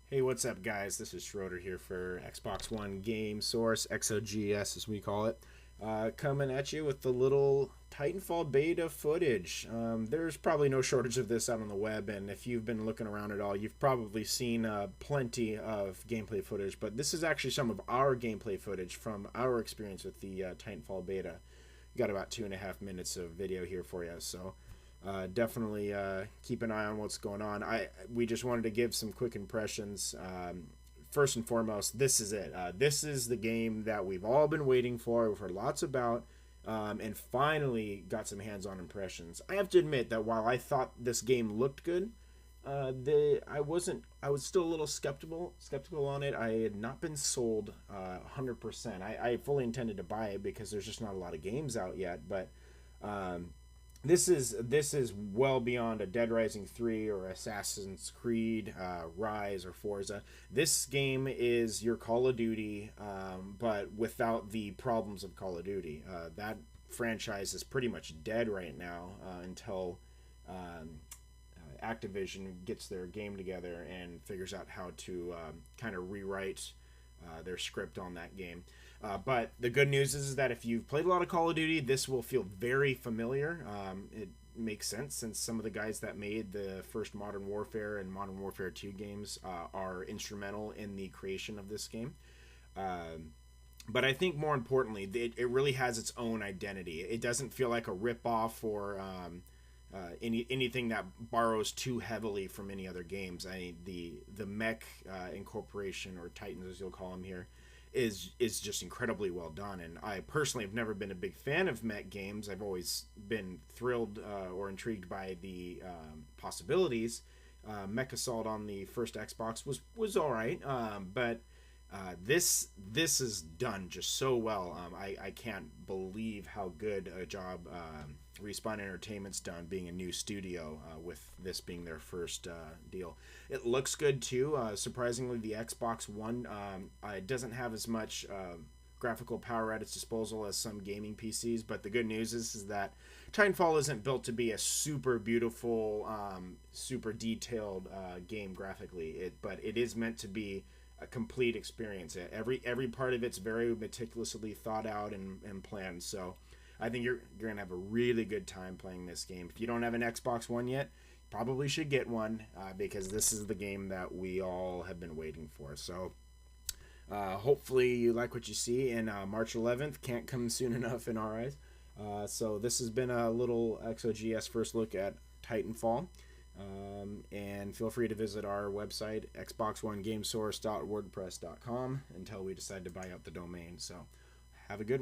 Hey, what's up, guys? This is Schroeder here for Xbox One Game Source, XOGS as we call it, coming at you with the little Titanfall beta footage. There's probably no shortage of this out on the web, and if you've been looking around at all, you've probably seen plenty of gameplay footage, but this is actually some of our gameplay footage from our experience with the Titanfall beta. Got about 2.5 minutes of video here for you, so definitely keep an eye on what's going on. We just wanted to give some quick impressions. First and foremost, this is it. This is the game that we've all been waiting for. We've heard lots about, and finally got some hands-on impressions. I have to admit that while I thought this game looked good, I wasn't. I was still a little skeptical on it. I had not been sold 100%. I fully intended to buy it because there's just not a lot of games out yet, but. This is well beyond a Dead Rising 3 or Assassin's Creed, Rise, or Forza. This game is your Call of Duty, but without the problems of Call of Duty. That franchise is pretty much dead right now until Activision gets their game together and figures out how to kind of rewrite their script on that game. But the good news is that if you've played a lot of Call of Duty, this will feel very familiar. It makes sense since some of the guys that made the first Modern Warfare and Modern Warfare 2 games are instrumental in the creation of this game. But I think more importantly, it really has its own identity. It doesn't feel like a ripoff or anything that borrows too heavily from any other games. I mean, the mech incorporation, or Titans as you'll call them here, is just incredibly well done. And I personally have never been a big fan of mech games. I've always been thrilled or intrigued by the possibilities. Mech Assault on the first Xbox was all right, but this is done just so well. I can't believe how good a job Respawn Entertainment's done being a new studio with this being their first deal. It looks good too. Surprisingly, the Xbox One it doesn't have as much graphical power at its disposal as some gaming PCs, but the good news is that Titanfall isn't built to be a super beautiful, super detailed game graphically, but it is meant to be a complete experience. Every part of it's very meticulously thought out and planned. So I think you're gonna have a really good time playing this game. If you don't have an Xbox One yet, probably should get one because this is the game that we all have been waiting for. So hopefully you like what you see. And March 11th can't come soon enough in our eyes. So this has been a little XOGS first look at Titanfall. And feel free to visit our website, xbox1gamesource.wordpress.com, until we decide to buy out the domain. So have a good one.